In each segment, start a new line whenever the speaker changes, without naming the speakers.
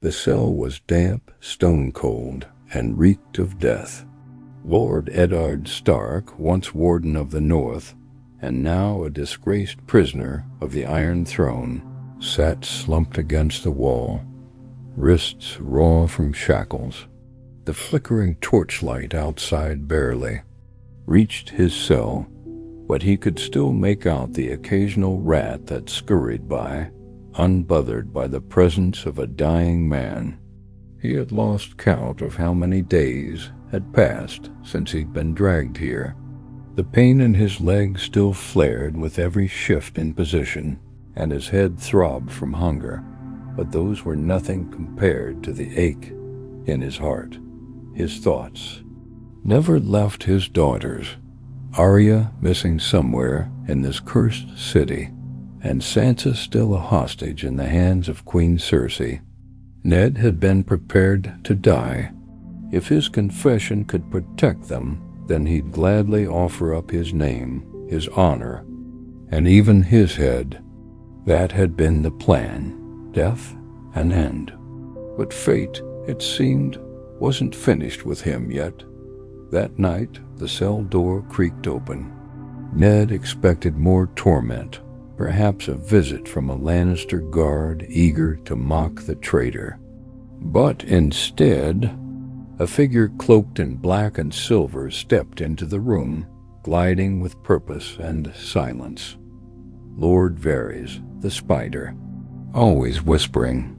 The cell was damp, stone-cold, and reeked of death. Lord Eddard Stark, once Warden of the North, and now a disgraced prisoner of the Iron Throne, sat slumped against the wall, wrists raw from shackles. The flickering torchlight outside barely reached his cell, but he could still make out the occasional rat that scurried by, unbothered by the presence of a dying man. He had lost count of how many days had passed since he'd been dragged here. The pain in his leg still flared with every shift in position, and his head throbbed from hunger, but those were nothing compared to the ache in his heart. His thoughts never left his daughters, Arya missing somewhere in this cursed city, and Sansa still a hostage in the hands of Queen Cersei. Ned had been prepared to die. If his confession could protect them, then he'd gladly offer up his name, his honor, and even his head. That had been the plan, death and end. But fate, it seemed, wasn't finished with him yet. That night, the cell door creaked open. Ned expected more torment, perhaps a visit from a Lannister guard eager to mock the traitor. But instead, a figure cloaked in black and silver stepped into the room, gliding with purpose and silence. Lord Varys, the Spider, always whispering,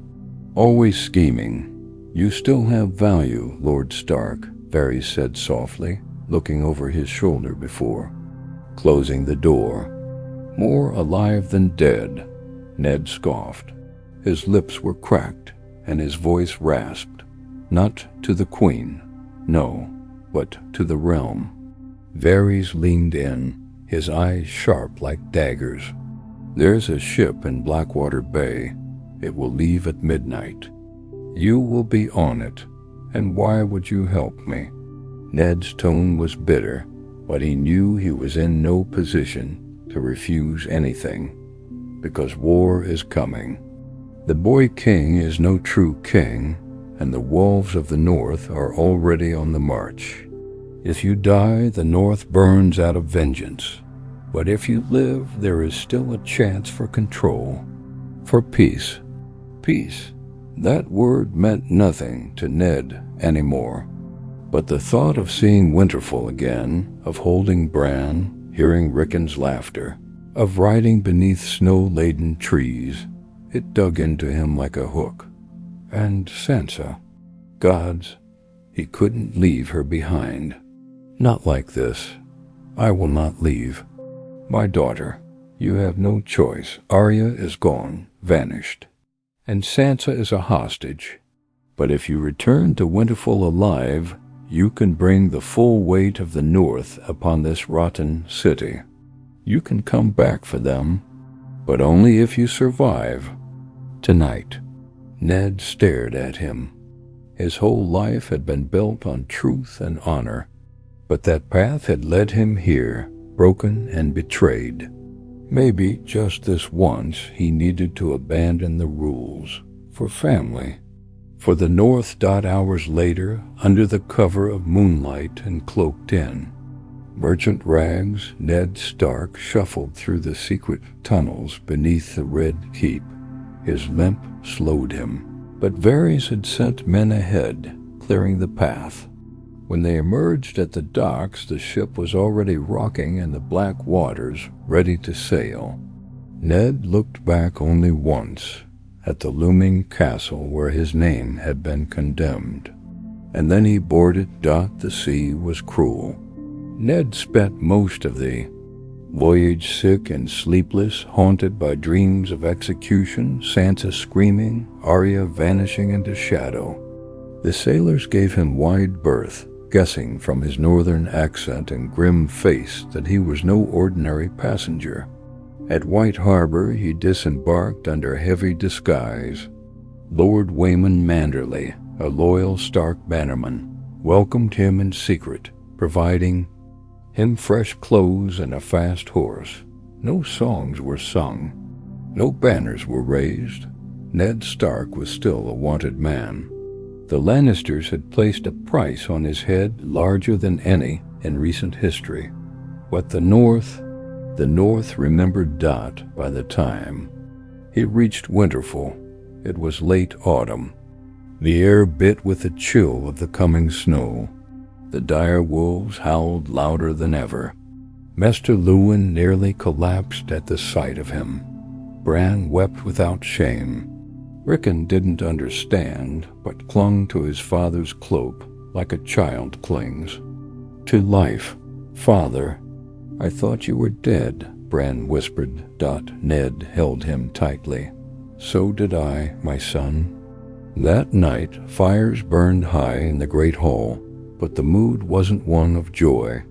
always scheming. "You still have value, Lord Stark," Varys said softly, looking over his shoulder before closing the door. "More alive than dead," Ned scoffed. His lips were cracked, and his voice rasped. "Not to the Queen, no, but to the realm." Varys leaned in, his eyes sharp like daggers. "There's a ship in Blackwater Bay. It will leave at midnight. You will be on it, and why would you help me?" Ned's tone was bitter, but he knew he was in no position to refuse anything, because war is coming. The boy king is no true king, and the wolves of the North are already on the march. If you die, the North burns out of vengeance. But if you live, there is still a chance for control, for peace. Peace. That word meant nothing to Ned anymore. But the thought of seeing Winterfell again, of holding Bran, hearing Rickon's laughter, of riding beneath snow-laden trees, it dug into him like a hook. And Sansa, gods, he couldn't leave her behind. Not like this. I will not leave. My daughter, you have no choice. Arya is gone, vanished, and Sansa is a hostage. But if you return to Winterfell alive, you can bring the full weight of the North upon this rotten city. You can come back for them, but only if you survive. Tonight. Ned stared at him. His whole life had been built on truth and honor, but that path had led him here, broken and betrayed. Maybe just this once he needed to abandon the rules, for family. For the North. Hours later, under the cover of moonlight and cloaked in merchant rags, Ned Stark shuffled through the secret tunnels beneath the Red Keep. His limp slowed him, but Varys had sent men ahead, clearing the path. When they emerged at the docks, the ship was already rocking in the black waters, ready to sail. Ned looked back only once, at the looming castle where his name had been condemned, and then he boarded. The sea was cruel. Ned spent most of the voyage sick and sleepless, haunted by dreams of execution, Sansa screaming, Arya vanishing into shadow. The sailors gave him wide berth, guessing from his northern accent and grim face that he was no ordinary passenger. At White Harbor he disembarked under heavy disguise. Lord Waymon Manderley, a loyal Stark bannerman, welcomed him in secret, providing him fresh clothes and a fast horse. No songs were sung, no banners were raised, Ned Stark was still a wanted man. The Lannisters had placed a price on his head larger than any in recent history. What the North remembered Dot by the time he reached Winterfell. It was late autumn. The air bit with the chill of the coming snow. The dire wolves howled louder than ever. Maester Luwin nearly collapsed at the sight of him. Bran wept without shame. Rickon didn't understand, but clung to his father's cloak like a child clings to life. "Father, I thought you were dead," Bran whispered. Ned held him tightly. "So did I, my son." That night, fires burned high in the great hall, but the mood wasn't one of joy.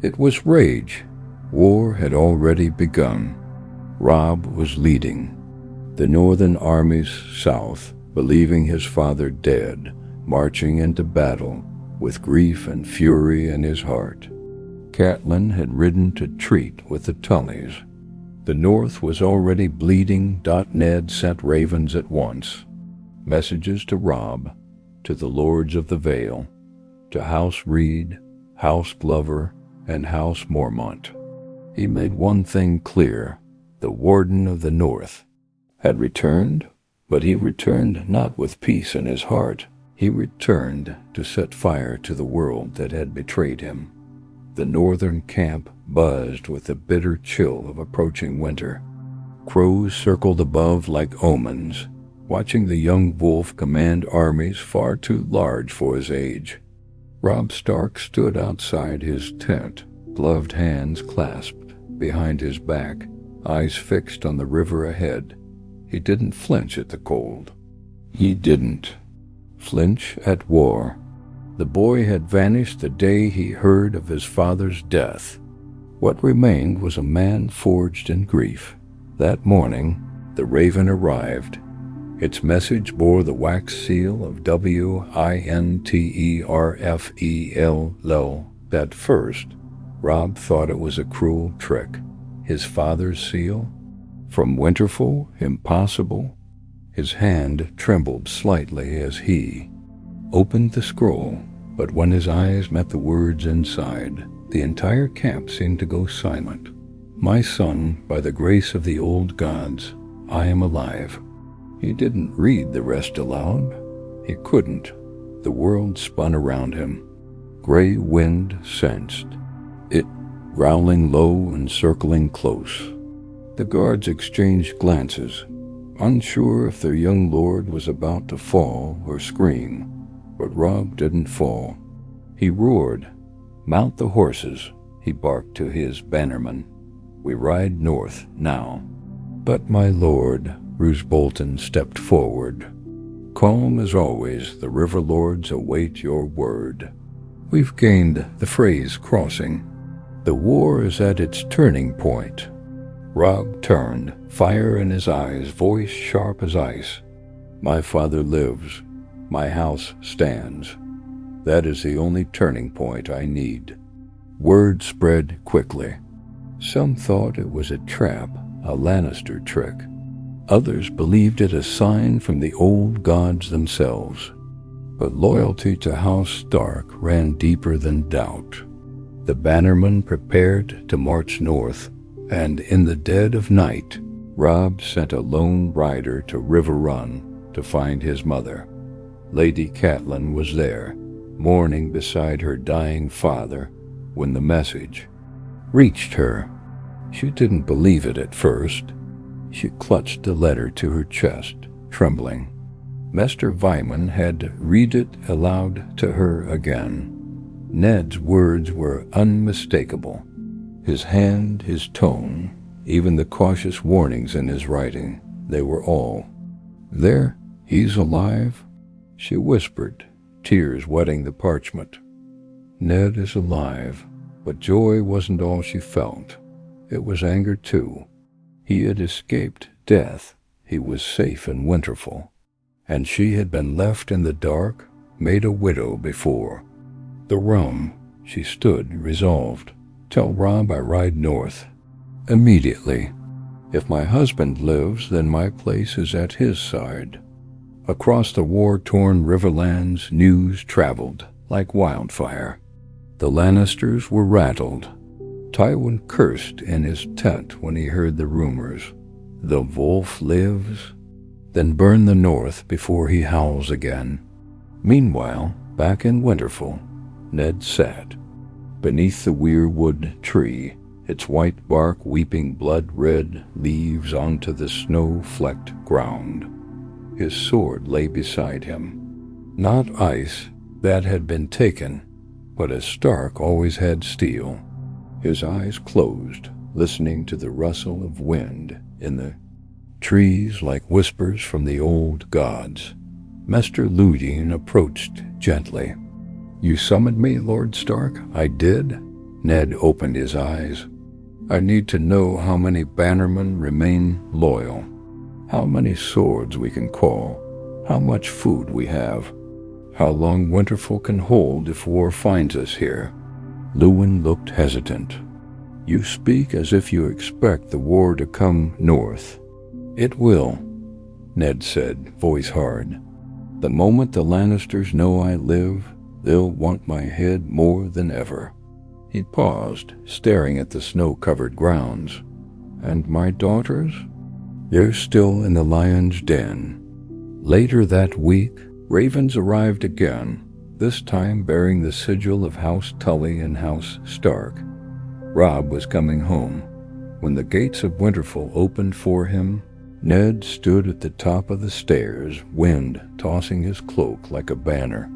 It was rage. War had already begun. Robb was leading. The northern armies south, believing his father dead, marching into battle with grief and fury in his heart. Catelyn had ridden to treat with the Tullys. The north was already bleeding. Ned sent ravens at once. Messages to Robb, to the Lords of the Vale, to House Reed, House Glover, and House Mormont. He made one thing clear: the Warden of the North had returned, but he returned not with peace in his heart. He returned to set fire to the world that had betrayed him. The northern camp buzzed with the bitter chill of approaching winter. Crows circled above like omens, watching the young wolf command armies far too large for his age. Robb Stark stood outside his tent, gloved hands clasped behind his back, eyes fixed on the river ahead. He didn't flinch at the cold. He didn't flinch at war. The boy had vanished the day he heard of his father's death. What remained was a man forged in grief. That morning, the raven arrived. Its message bore the wax seal of Winterfell. At first, Robb thought it was a cruel trick. His father's seal? From Winterfell? Impossible. His hand trembled slightly as he opened the scroll, but when his eyes met the words inside, the entire camp seemed to go silent. "My son, by the grace of the old gods, I am alive." He didn't read the rest aloud. He couldn't. The world spun around him. Gray wind sensed it, growling low and circling close. The guards exchanged glances, unsure if their young lord was about to fall or scream. But Robb didn't fall. He roared. "Mount the horses," he barked to his bannermen. "We ride north now." "But my lord," Roose Bolton stepped forward. "Calm as always, the river lords await your word." "We've gained the Freys crossing. The war is at its turning point." Robb turned, fire in his eyes, voice sharp as ice. "My father lives. My house stands. That is the only turning point I need." Word spread quickly. Some thought it was a trap, a Lannister trick. Others believed it a sign from the old gods themselves. But loyalty to House Stark ran deeper than doubt. The bannermen prepared to march north, and in the dead of night, Robb sent a lone rider to River Run to find his mother. Lady Catelyn was there, mourning beside her dying father, when the message reached her. She didn't believe it at first. She clutched the letter to her chest, trembling. Maester Vyman had to read it aloud to her again. Ned's words were unmistakable. His hand, his tone, even the cautious warnings in his writing, they were all. "There, he's alive," she whispered, tears wetting the parchment. "Ned is alive," but joy wasn't all she felt. It was anger too. He had escaped death. He was safe in Winterfell. And she had been left in the dark, made a widow before. The rum, she stood resolved. "Tell Robb I ride north. Immediately." If my husband lives, then my place is at his side. Across the war-torn riverlands, news traveled like wildfire. The Lannisters were rattled. Tywin cursed in his tent when he heard the rumors. The wolf lives, then burn the north before he howls again. Meanwhile, back in Winterfell, Ned sat beneath the weirwood tree, its white bark weeping blood-red leaves onto the snow-flecked ground. His sword lay beside him. Not ice, that had been taken, but as Stark always had steel. His eyes closed, listening to the rustle of wind in the trees like whispers from the old gods. Maester Luthien approached gently. "You summoned me, Lord Stark?" "I did." Ned opened his eyes. "I need to know how many bannermen remain loyal, how many swords we can call, how much food we have, how long Winterfell can hold if war finds us here." Luwin looked hesitant. "You speak as if you expect the war to come north." "It will," Ned said, voice hard. "The moment the Lannisters know I live, they'll want my head more than ever." He paused, staring at the snow-covered grounds. "And my daughters? They're still in the lion's den." Later that week, ravens arrived again, this time bearing the sigil of House Tully and House Stark. Robb was coming home. When the gates of Winterfell opened for him, Ned stood at the top of the stairs, wind tossing his cloak like a banner.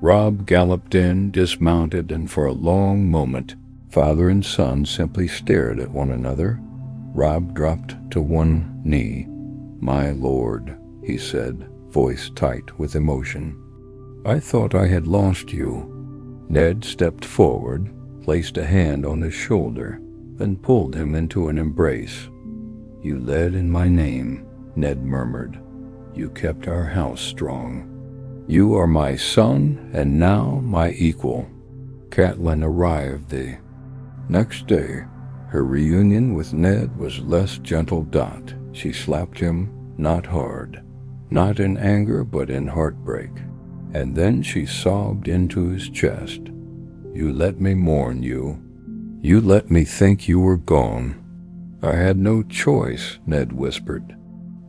Robb galloped in, dismounted, and for a long moment, father and son simply stared at one another. Robb dropped to one knee. "My lord," he said, voice tight with emotion. "I thought I had lost you." Ned stepped forward, placed a hand on his shoulder, then pulled him into an embrace. "You led in my name," Ned murmured. "You kept our house strong. You are my son, and now my equal." Catelyn arrived the next day. Her reunion with Ned was less gentle dot. She slapped him, not hard, not in anger but in heartbreak. And then she sobbed into his chest. "You let me mourn you. You let me think you were gone." "I had no choice," Ned whispered.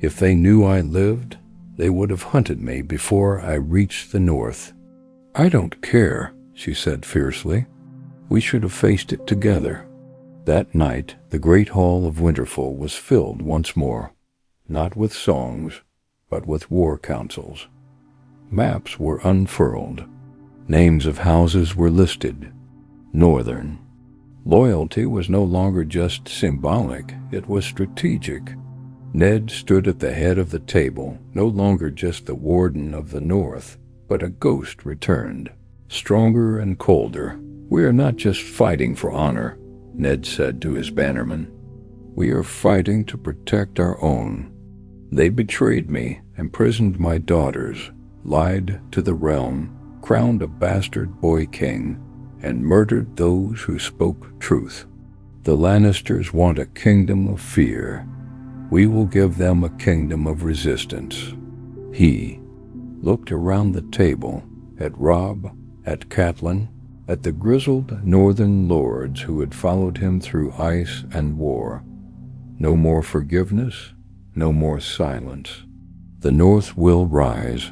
"If they knew I lived, they would have hunted me before I reached the north." "I don't care," she said fiercely. "We should have faced it together." That night, the great hall of Winterfell was filled once more, not with songs, but with war councils. Maps were unfurled. Names of houses were listed. Northern. Loyalty was no longer just symbolic, it was strategic. Ned stood at the head of the table, no longer just the warden of the north, but a ghost returned, stronger and colder. "We are not just fighting for honor," Ned said to his bannermen. "We are fighting to protect our own. They betrayed me, imprisoned my daughters, lied to the realm, crowned a bastard boy king, and murdered those who spoke truth. The Lannisters want a kingdom of fear. We will give them a kingdom of resistance." He looked around the table, at Robb, at Catelyn, at the grizzled northern lords who had followed him through ice and war. No more forgiveness, no more silence. The north will rise,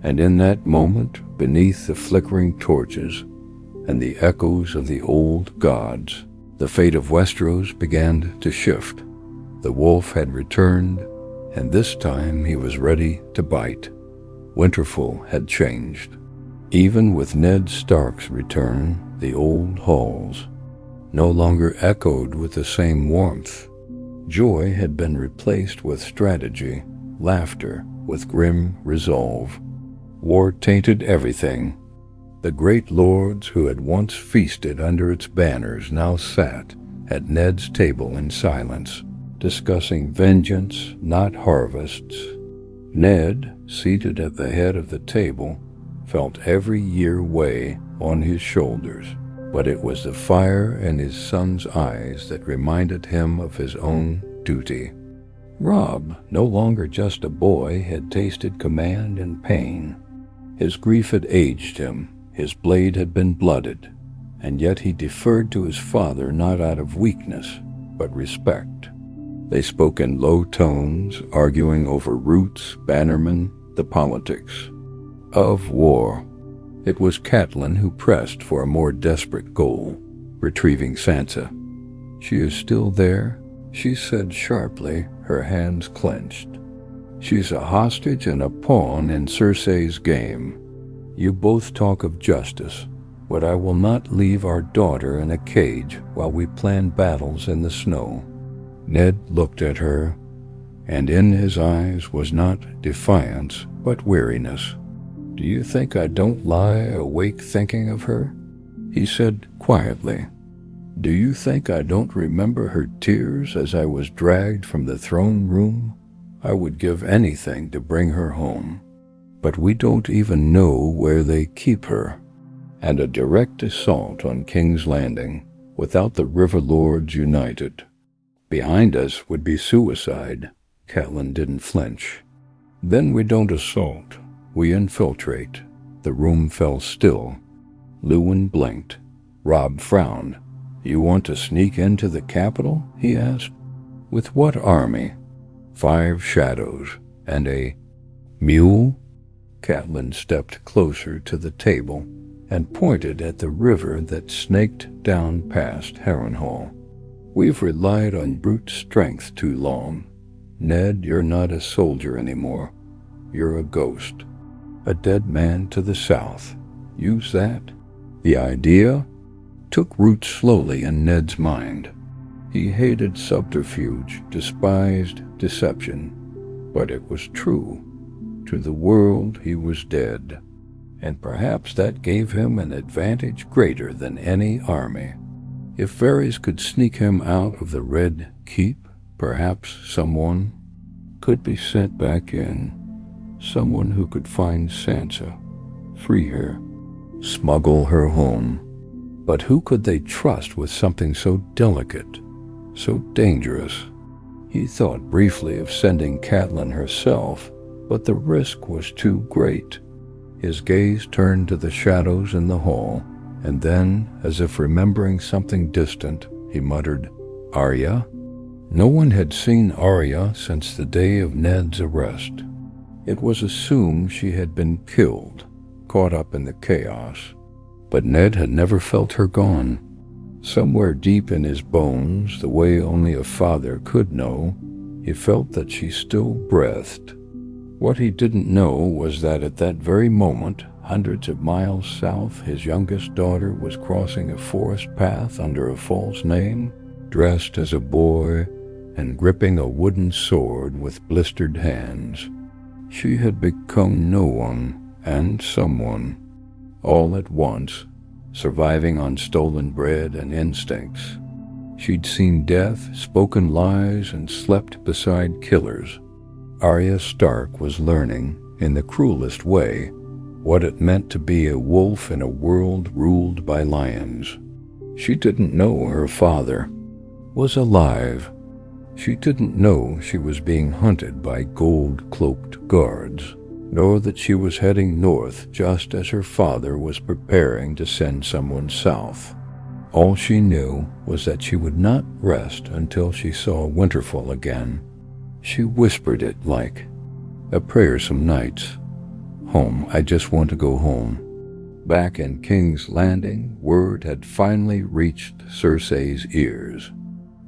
and in that moment, beneath the flickering torches and the echoes of the old gods, the fate of Westeros began to shift. The wolf had returned, and this time he was ready to bite. Winterfell had changed. Even with Ned Stark's return, the old halls no longer echoed with the same warmth. Joy had been replaced with strategy, laughter with grim resolve. War tainted everything. The great lords who had once feasted under its banners now sat at Ned's table in silence, discussing vengeance, not harvests. Ned, seated at the head of the table, felt every year weigh on his shoulders. but it was the fire in his son's eyes that reminded him of his own duty. Robb, no longer just a boy, had tasted command and pain. His grief had aged him, his blade had been blooded, and yet he deferred to his father not out of weakness, but respect. They spoke in low tones, arguing over routes, bannermen, the politics of war. It was Catelyn who pressed for a more desperate goal, retrieving Sansa. "She is still there?" she said sharply, her hands clenched. "She's a hostage and a pawn in Cersei's game. You both talk of justice, but I will not leave our daughter in a cage while we plan battles in the snow." Ned looked at her, and in his eyes was not defiance, but weariness. "Do you think I don't lie awake thinking of her?" he said quietly. "Do you think I don't remember her tears as I was dragged from the throne room? I would give anything to bring her home. But we don't even know where they keep her." And a direct assault on King's Landing, without the River Lords united. Behind us would be suicide. Catelyn didn't flinch. "Then we don't assault. We infiltrate." The room fell still. Lewin blinked. Robb frowned. "You want to sneak into the capital?" he asked. "With what army?" 5 shadows and a mule?" Catelyn stepped closer to the table and pointed at the river that snaked down past Harrenhal. "We've relied on brute strength too long. Ned, you're not a soldier anymore. You're a ghost. A dead man to the south. Use that." The idea took root slowly in Ned's mind. He hated subterfuge, despised deception, but it was true. To the world he was dead, and perhaps that gave him an advantage greater than any army. If Varys could sneak him out of the Red Keep, perhaps someone could be sent back in. Someone who could find Sansa, free her, smuggle her home. But who could they trust with something so delicate, so dangerous? He thought briefly of sending Catelyn herself, but the risk was too great. His gaze turned to the shadows in the hall, and then, as if remembering something distant, he muttered, "Arya?" No one had seen Arya since the day of Ned's arrest. It was assumed she had been killed, caught up in the chaos. But Ned had never felt her gone. Somewhere deep in his bones, the way only a father could know, he felt that she still breathed. What he didn't know was that at that very moment, hundreds of miles south, his youngest daughter was crossing a forest path under a false name, dressed as a boy and gripping a wooden sword with blistered hands. She had become no one and someone, all at once, surviving on stolen bread and instincts. She'd seen death, spoken lies, and slept beside killers. Arya Stark was learning, in the cruelest way, what it meant to be a wolf in a world ruled by lions. She didn't know her father was alive. She didn't know she was being hunted by gold-cloaked guards, nor that she was heading north just as her father was preparing to send someone south. All she knew was that she would not rest until she saw Winterfell again. She whispered it like a prayer some nights. "Home, I just want to go home." Back in King's Landing, word had finally reached Cersei's ears.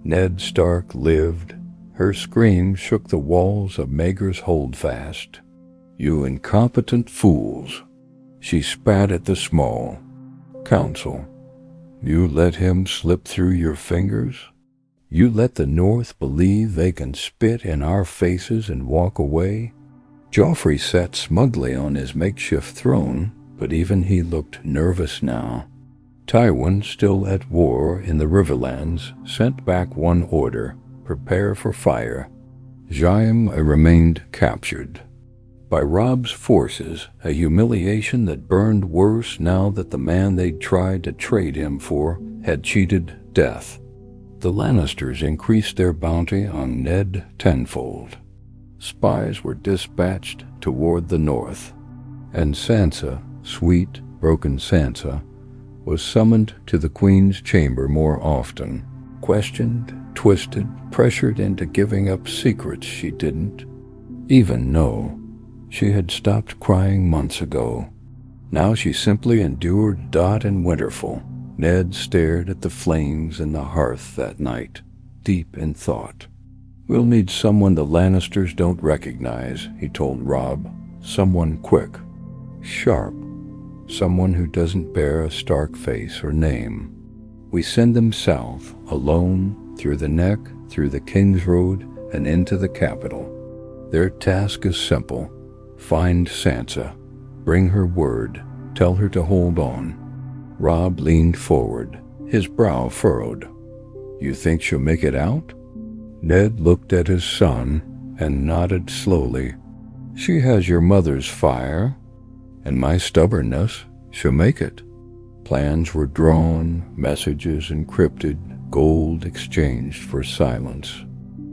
Ned Stark lived. Her scream shook the walls of Maegor's holdfast. "You incompetent fools!" She spat at the small council. "You let him slip through your fingers? You let the North believe they can spit in our faces and walk away?" Joffrey sat smugly on his makeshift throne, but even he looked nervous now. Tywin, still at war in the Riverlands, sent back one order: prepare for fire. Jaime remained captured. by Robb's forces, a humiliation that burned worse now that the man they'd tried to trade him for had cheated death. The Lannisters increased their bounty on Ned tenfold. Spies were dispatched toward the north, and Sansa, sweet, broken Sansa, was summoned to the Queen's chamber more often, questioned, twisted, pressured into giving up secrets she didn't even know. She had stopped crying months ago. Now she simply endured Dot in Winterfell. Ned stared at the flames in the hearth that night, deep in thought. "We'll need someone the Lannisters don't recognize," he told Robb. "Someone quick, sharp, someone who doesn't bear a Stark face or name. We send them south, alone, through the Neck, through the King's Road, and into the capital. Their task is simple. Find Sansa, bring her word, tell her to hold on." Robb leaned forward, his brow furrowed. "You think she'll make it out?" Ned looked at his son and nodded slowly. "She has your mother's fire, and my stubbornness. She'll make it." Plans were drawn, messages encrypted, gold exchanged for silence.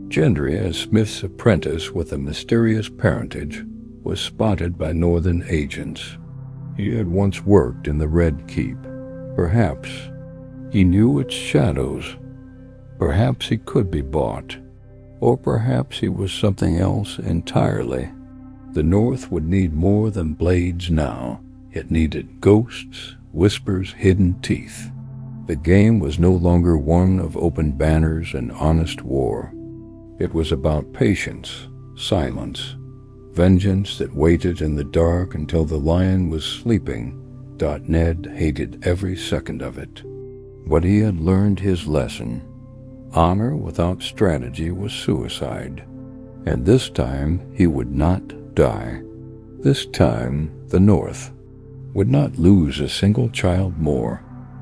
Gendry, as Smith's apprentice with a mysterious parentage, was spotted by northern agents. He had once worked in the Red Keep. Perhaps he knew its shadows. Perhaps he could be bought. Or perhaps he was something else entirely. The North would need more than blades now. It needed ghosts, whispers, hidden teeth. The game was no longer one of open banners and honest war. It was about patience, silence, vengeance that waited in the dark until the lion was sleeping. Ned hated every second of it. But he had learned his lesson. Honor without strategy was suicide. And this time he would not die. This time the North would not lose a single child more.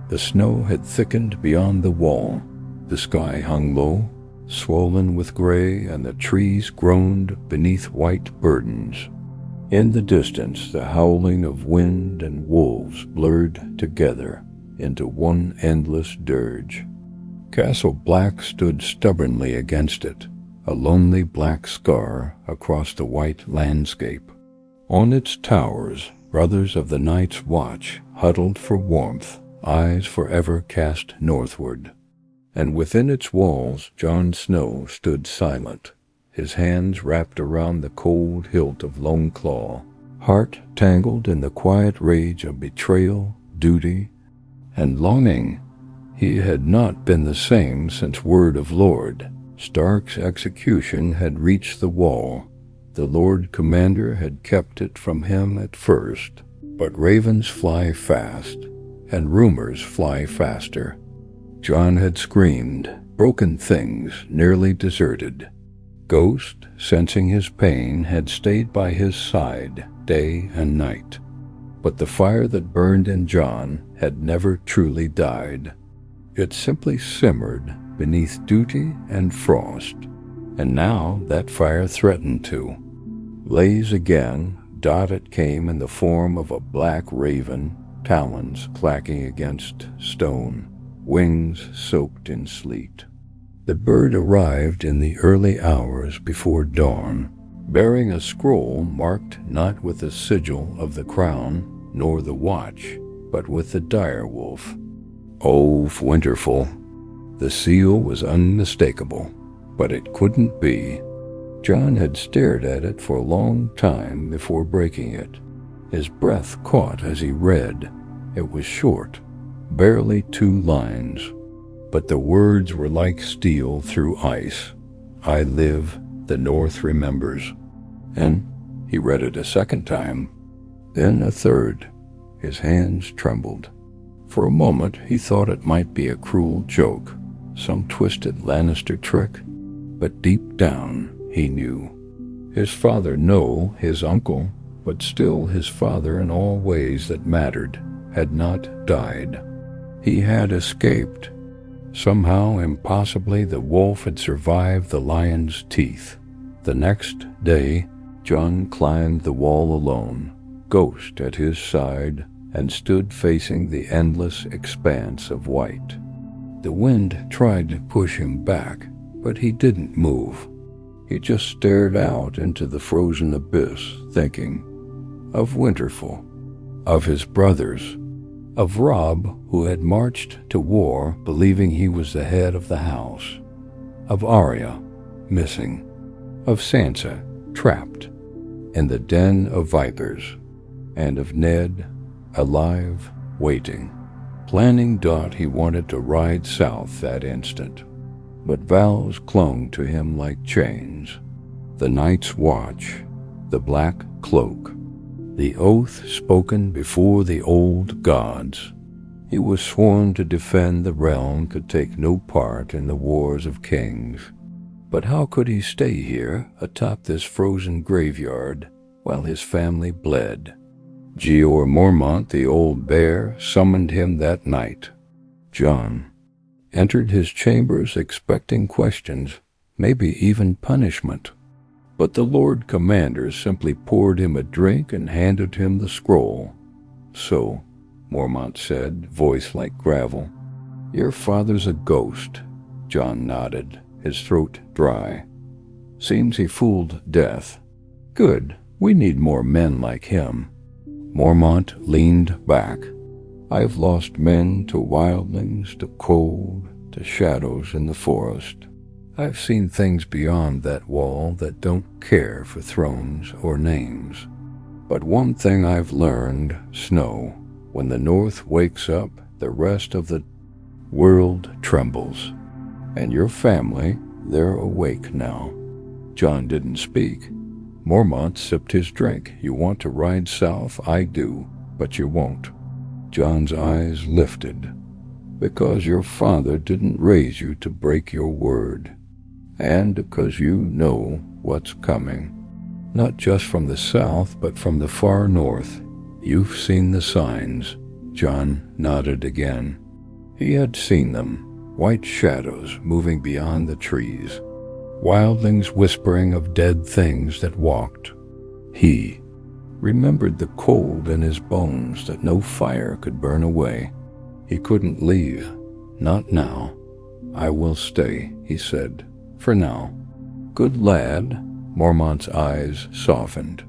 The snow had thickened beyond the wall. The sky hung low, swollen with gray, and the trees groaned beneath white burdens. In the distance, the howling of wind and wolves blurred together into one endless dirge. Castle Black stood stubbornly against it, a lonely black scar across the white landscape. On its towers, brothers of the Night's Watch huddled for warmth, eyes forever cast northward. And within its walls, Jon Snow stood silent, his hands wrapped around the cold hilt of Lone Claw, heart tangled in the quiet rage of betrayal, duty, and longing. He had not been the same since word of Lord Stark's execution had reached the wall. The Lord Commander had kept it from him at first, but ravens fly fast, and rumors fly faster. Jon had screamed, broken things, nearly deserted. Ghost, sensing his pain, had stayed by his side day and night. But the fire that burned in Jon had never truly died. It simply simmered beneath duty and frost, and now that fire threatened to blaze again. It came in the form of a black raven, talons clacking against stone, wings soaked in sleet. The bird arrived in the early hours before dawn, bearing a scroll marked not with the sigil of the crown nor the watch, but with the direwolf. Of Winterfell. The seal was unmistakable, but it couldn't be. Jon had stared at it for a long time before breaking it. His breath caught as he read. It was short, barely 2 lines, but the words were like steel through ice. "I live, the North remembers." And he read it a second time, then a third. His hands trembled. For a moment he thought it might be a cruel joke, some twisted Lannister trick, but deep down he knew. His father, no, his uncle, but still his father in all ways that mattered, had not died. He had escaped. Somehow, impossibly, the wolf had survived the lion's teeth. The next day, Jon climbed the wall alone, Ghost at his side, and stood facing the endless expanse of white. The wind tried to push him back, but he didn't move. He just stared out into the frozen abyss, thinking of Winterfell, of his brothers, of Robb, who had marched to war believing he was the head of the house, of Arya, missing, of Sansa, trapped in the den of vipers, and of Ned, alive, waiting, planning he wanted to ride south that instant. But vows clung to him like chains. The night's watch, the black cloak, the oath spoken before the old gods. He was sworn to defend the realm, could take no part in the wars of kings. But how could he stay here atop this frozen graveyard while his family bled? Jeor Mormont, the old bear, summoned him that night. Jon entered his chambers expecting questions, maybe even punishment. But the Lord Commander simply poured him a drink and handed him the scroll. "So," Mormont said, voice like gravel. "Your father's a ghost." Jon nodded, his throat dry. "Seems he fooled death. Good, we need more men like him." Mormont leaned back. "I've lost men to wildlings, to cold, to shadows in the forest. I've seen things beyond that wall that don't care for thrones or names. But one thing I've learned, Snow, when the North wakes up, the rest of the world trembles. And your family, they're awake now." Jon didn't speak. Mormont sipped his drink. "You want to ride south? I do, but you won't." Jon's eyes lifted. "Because your father didn't raise you to break your word. And because you know what's coming. Not just from the south, but from the far north. You've seen the signs." Jon nodded again. He had seen them. White shadows moving beyond the trees. Wildlings whispering of dead things that walked. He remembered the cold in his bones that no fire could burn away. He couldn't leave. Not now. "I will stay," he said. "For now." "Good lad." Mormont's eyes softened.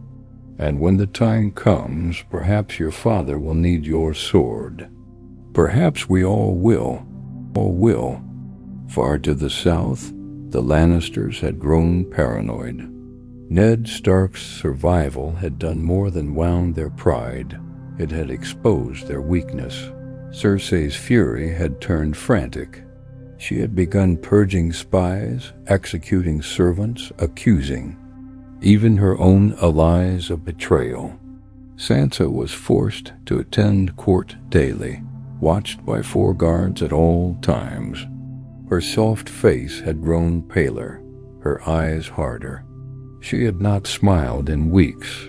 "And when the time comes, perhaps your father will need your sword. Perhaps we all will. All will." Far to the south, the Lannisters had grown paranoid. Ned Stark's survival had done more than wound their pride. It had exposed their weakness. Cersei's fury had turned frantic. She had begun purging spies, executing servants, accusing even her own allies of betrayal. Sansa was forced to attend court daily, watched by 4 guards at all times. Her soft face had grown paler, her eyes harder. She had not smiled in weeks.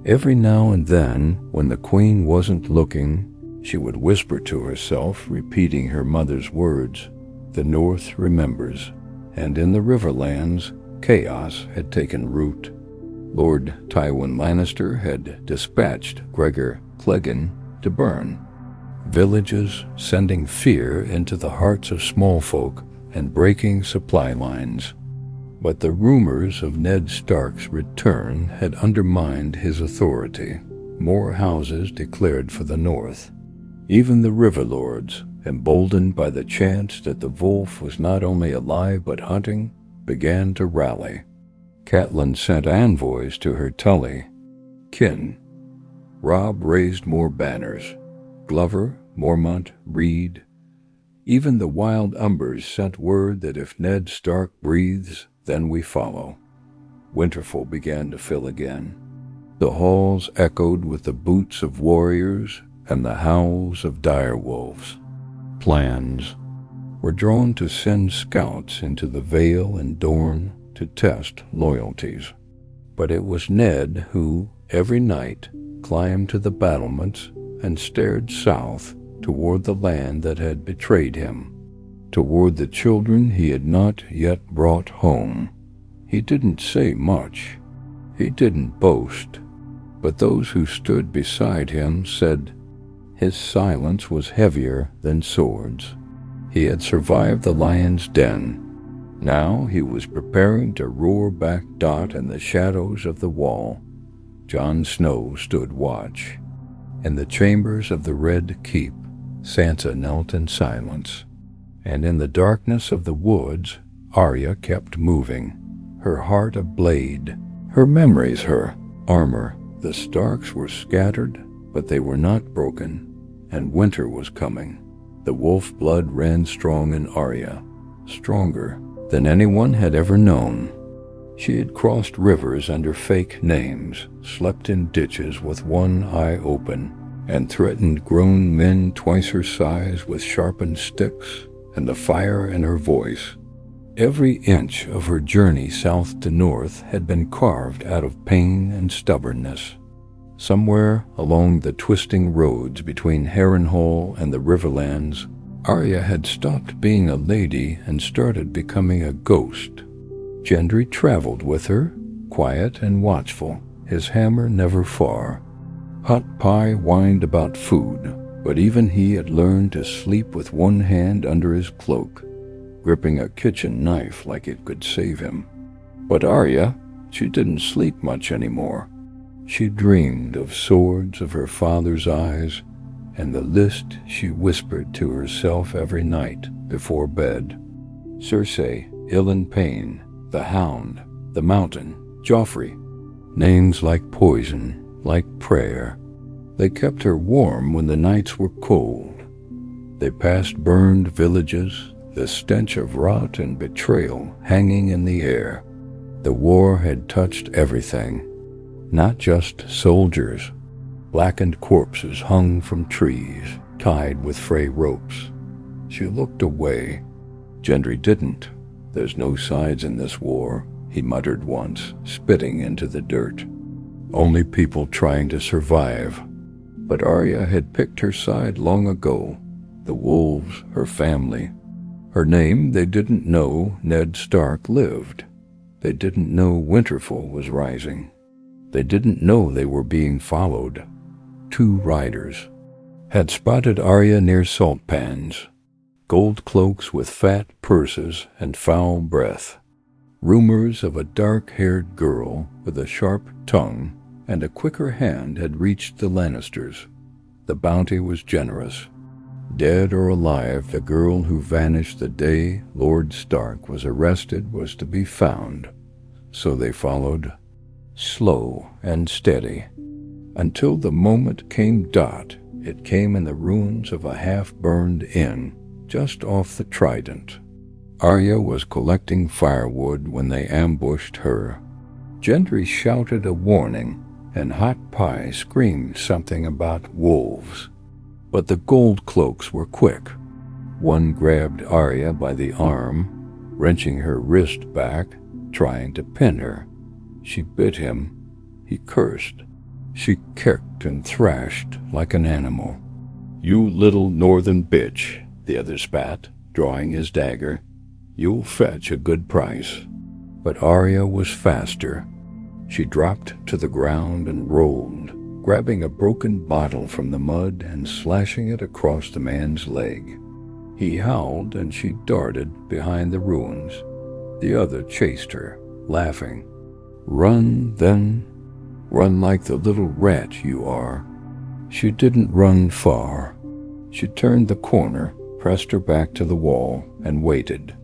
Every now and then, when the queen wasn't looking, she would whisper to herself, repeating her mother's words, "The North remembers." And in the Riverlands, chaos had taken root. Lord Tywin Lannister had dispatched Gregor Clegane to burn villages, sending fear into the hearts of small folk and breaking supply lines. But the rumors of Ned Stark's return had undermined his authority. More houses declared for the North. Even the River Lords, emboldened by the chance that the wolf was not only alive but hunting, began to rally. Catelyn sent envoys to her Tully kin. Robb raised more banners. Glover, Mormont, Reed. Even the Wild Umbers sent word that if Ned Stark breathes, then we follow. Winterfell began to fill again. The halls echoed with the boots of warriors and the howls of direwolves. Plans were drawn to send scouts into the Vale and Dorne to test loyalties. But it was Ned who, every night, climbed to the battlements and stared south toward the land that had betrayed him, toward the children he had not yet brought home. He didn't say much. He didn't boast, but those who stood beside him said his silence was heavier than swords. He had survived the lion's den. Now he was preparing to roar back Dot in the shadows of the wall. Jon Snow stood watch. In the chambers of the Red Keep, Sansa knelt in silence, and in the darkness of the woods, Arya kept moving, her heart ablaze, her memories, her armor. The Starks were scattered, but they were not broken, and winter was coming. The wolf blood ran strong in Arya, stronger than anyone had ever known. She had crossed rivers under fake names, slept in ditches with one eye open, and threatened grown men twice her size with sharpened sticks and the fire in her voice. Every inch of her journey south to north had been carved out of pain and stubbornness. Somewhere along the twisting roads between Harrenhal and the Riverlands, Arya had stopped being a lady and started becoming a ghost. Gendry traveled with her, quiet and watchful, his hammer never far. Hot Pie whined about food, but even he had learned to sleep with one hand under his cloak, gripping a kitchen knife like it could save him. But Arya, she didn't sleep much anymore. She dreamed of swords of her father's eyes, and the list she whispered to herself every night before bed. Cersei, Ilyn Payne, the Hound, the Mountain, Joffrey. Names like poison, like prayer. They kept her warm when the nights were cold. They passed burned villages, the stench of rot and betrayal hanging in the air. The war had touched everything, not just soldiers. Blackened corpses hung from trees, tied with fray ropes. She looked away. Gendry didn't. "There's no sides in this war," he muttered once, spitting into the dirt. "Only people trying to survive." But Arya had picked her side long ago. The wolves, her family. Her name, they didn't know Ned Stark lived. They didn't know Winterfell was rising. They didn't know they were being followed. 2 riders had spotted Arya near salt pans, gold cloaks with fat purses and foul breath. Rumors of a dark-haired girl with a sharp tongue and a quicker hand had reached the Lannisters. The bounty was generous. Dead or alive, the girl who vanished the day Lord Stark was arrested was to be found. So they followed, slow and steady, until the moment came. It came in the ruins of a half-burned inn just off the Trident. Arya was collecting firewood when they ambushed her. Gendry shouted a warning, and Hot Pie screamed something about wolves. But the gold cloaks were quick. One grabbed Arya by the arm, wrenching her wrist back, trying to pin her. She bit him. He cursed. She kicked and thrashed like an animal. "You little northern bitch," the other spat, drawing his dagger. "You'll fetch a good price." But Arya was faster. She dropped to the ground and rolled, grabbing a broken bottle from the mud and slashing it across the man's leg. He howled and she darted behind the ruins. The other chased her, laughing. "Run, then. Run like the little rat you are." She didn't run far. She turned the corner, pressed her back to the wall, and waited.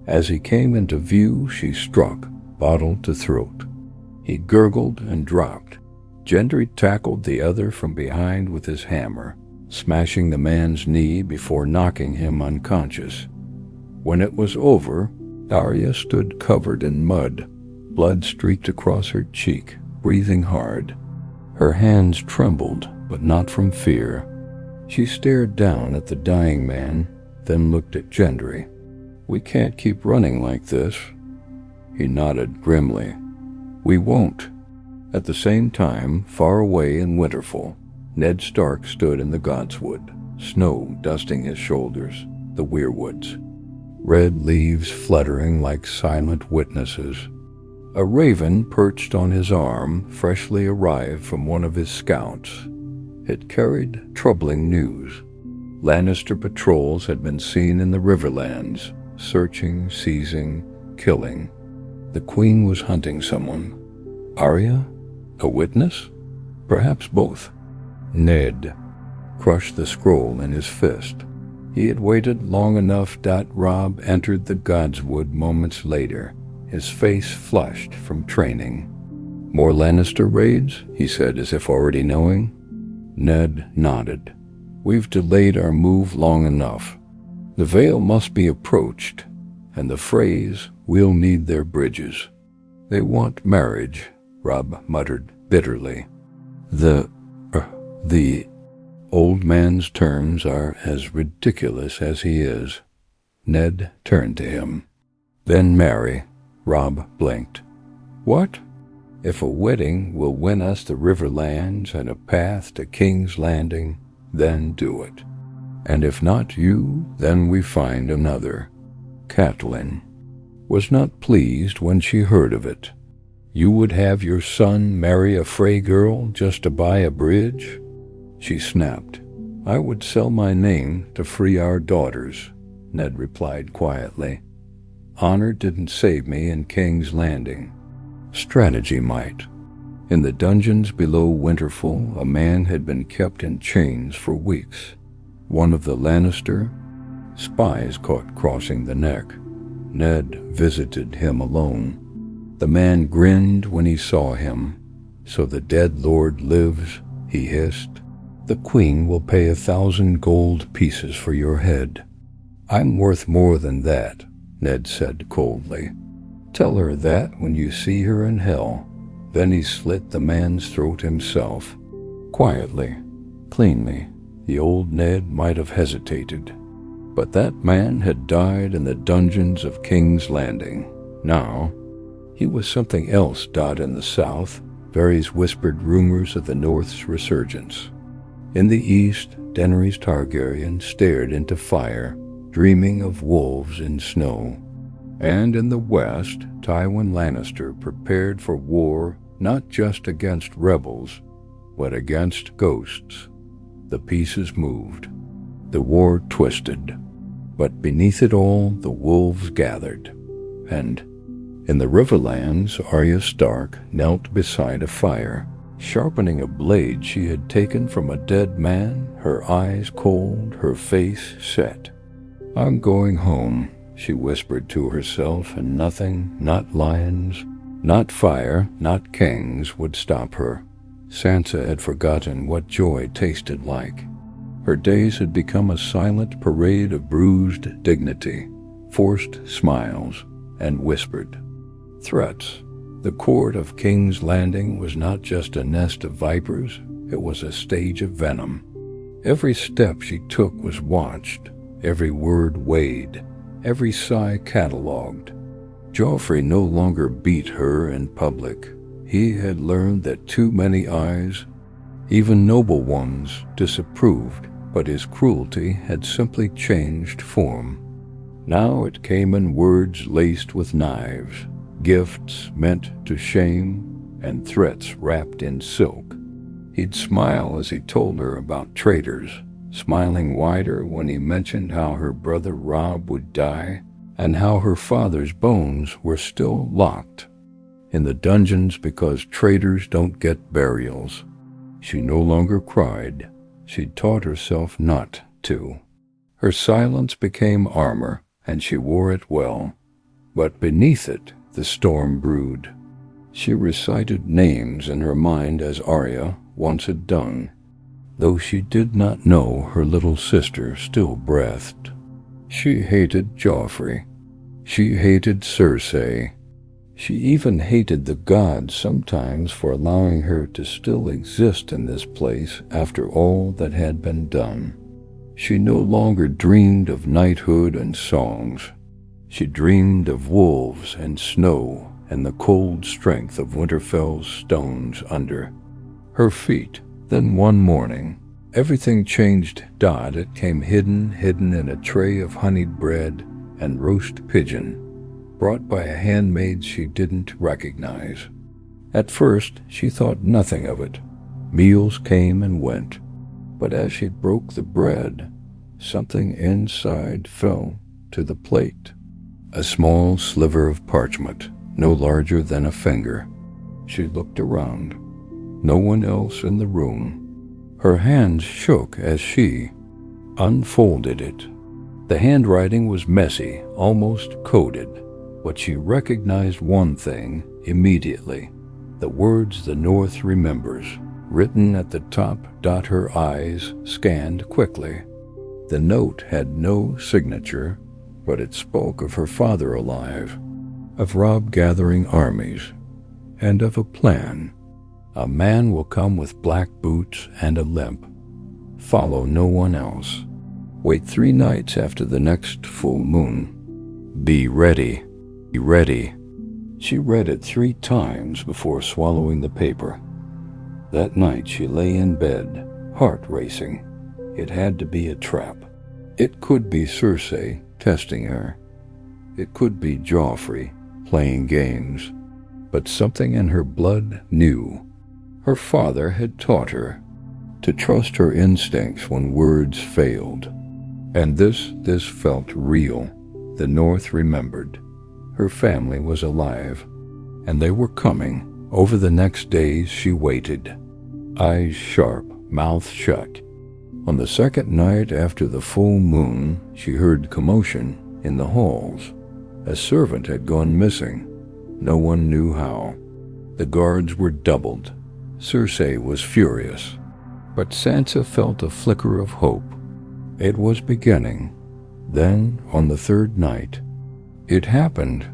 As he came into view, she struck, bottle to throat. He gurgled and dropped. Gendry tackled the other from behind with his hammer, smashing the man's knee before knocking him unconscious. When it was over, Arya stood covered in mud. Blood streaked across her cheek, breathing hard. Her hands trembled, but not from fear. She stared down at the dying man, then looked at Gendry. "We can't keep running like this." He nodded grimly. "We won't." At the same time, far away in Winterfell, Ned Stark stood in the Godswood, snow dusting his shoulders, the weirwoods, red leaves fluttering like silent witnesses. A raven perched on his arm, freshly arrived from one of his scouts. It carried troubling news. Lannister patrols had been seen in the Riverlands, searching, seizing, killing. The Queen was hunting someone. Arya? A witness? Perhaps both. Ned crushed the scroll in his fist. He had waited long enough that Robb entered the Godswood moments later, his face flushed from training. "More Lannister raids?" he said, as if already knowing. Ned nodded. "We've delayed our move long enough. The Vale must be approached, and the Freys will need their bridges. They want marriage," Robb muttered bitterly. The old man's terms are as ridiculous as he is." Ned turned to him. "Then marry." Robb blinked. "What? If a wedding will win us the Riverlands and a path to King's Landing, then do it. And if not you, then we find another." Catelyn was not pleased when she heard of it. "You would have your son marry a Frey girl just to buy a bridge?" She snapped. "I would sell my name to free our daughters," Ned replied quietly. "Honor didn't save me in King's Landing. Strategy might." In the dungeons below Winterfell, a man had been kept in chains for weeks. One of the Lannister spies caught crossing the neck. Ned visited him alone. The man grinned when he saw him. "So the dead lord lives," he hissed. "The Queen will pay 1,000 gold pieces for your head." "I'm worth more than that," Ned said coldly. "Tell her that when you see her in hell." Then he slit the man's throat himself. Quietly, cleanly. The old Ned might have hesitated. But that man had died in the dungeons of King's Landing. Now, he was something else. In the south, Varys whispered rumors of the North's resurgence. In the east, Daenerys Targaryen stared into fire, dreaming of wolves in snow. And in the west, Tywin Lannister prepared for war not just against rebels, but against ghosts. The pieces moved. The war twisted. But beneath it all, the wolves gathered. And in the Riverlands, Arya Stark knelt beside a fire, sharpening a blade she had taken from a dead man, her eyes cold, her face set. "I'm going home," she whispered to herself, and nothing, not lions, not fire, not kings, would stop her. Sansa had forgotten what joy tasted like. Her days had become a silent parade of bruised dignity, forced smiles, and whispered threats. The court of King's Landing was not just a nest of vipers, it was a stage of venom. Every step she took was watched, every word weighed, every sigh catalogued. Joffrey no longer beat her in public. He had learned that too many eyes, even noble ones, disapproved, but his cruelty had simply changed form. Now it came in words laced with knives, gifts meant to shame, and threats wrapped in silk. He'd smile as he told her about traitors, smiling wider when he mentioned how her brother Robb would die, and how her father's bones were still locked in the dungeons because traitors don't get burials. She no longer cried. She'd taught herself not to. Her silence became armor, and she wore it well. But beneath it, the storm brewed. She recited names in her mind as Arya once had done, though she did not know her little sister still breathed. She hated Joffrey. She hated Cersei. She even hated the gods sometimes for allowing her to still exist in this place after all that had been done. She no longer dreamed of knighthood and songs. She dreamed of wolves and snow and the cold strength of Winterfell's stones under her feet. Then one morning, everything changed. It came hidden in a tray of honeyed bread and roast pigeon, brought by a handmaid she didn't recognize. At first, she thought nothing of it. Meals came and went. But as she broke the bread, something inside fell to the plate. A small sliver of parchment, no larger than a finger. She looked around. No one else in the room. Her hands shook as she unfolded it. The handwriting was messy, almost coded, but she recognized one thing immediately. The words the North remembers, written at the top. Her eyes scanned quickly. The note had no signature, but it spoke of her father alive, of Robb gathering armies, and of a plan. A man will come with black boots and a limp. Follow no one else. Wait 3 nights after the next full moon. Be ready. Be ready. She read it 3 times before swallowing the paper. That night she lay in bed, heart racing. It had to be a trap. It could be Cersei testing her. It could be Joffrey playing games. But something in her blood knew. Her father had taught her to trust her instincts when words failed. And this felt real. The North remembered. Her family was alive, and they were coming. Over the next days she waited, eyes sharp, mouth shut. On the second night after the full moon, she heard commotion in the halls. A servant had gone missing. No one knew how. The guards were doubled. Cersei was furious, but Sansa felt a flicker of hope. It was beginning. Then, on the 3rd night, it happened.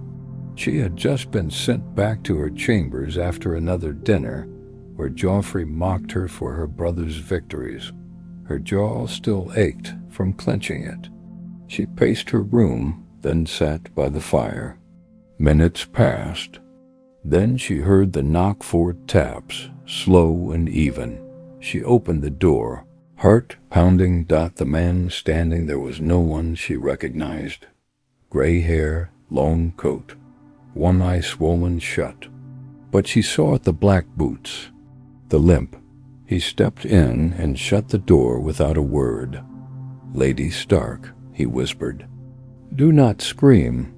She had just been sent back to her chambers after another dinner, where Joffrey mocked her for her brother's victories. Her jaw still ached from clenching it. She paced her room, then sat by the fire. Minutes passed. Then she heard the knock 4 taps, slow and even. She opened the door, heart pounding. The man standing there was no one she recognized. Gray hair, long coat, one eye swollen shut. But she saw the black boots, the limp. He stepped in and shut the door without a word. "Lady Stark," he whispered. "Do not scream."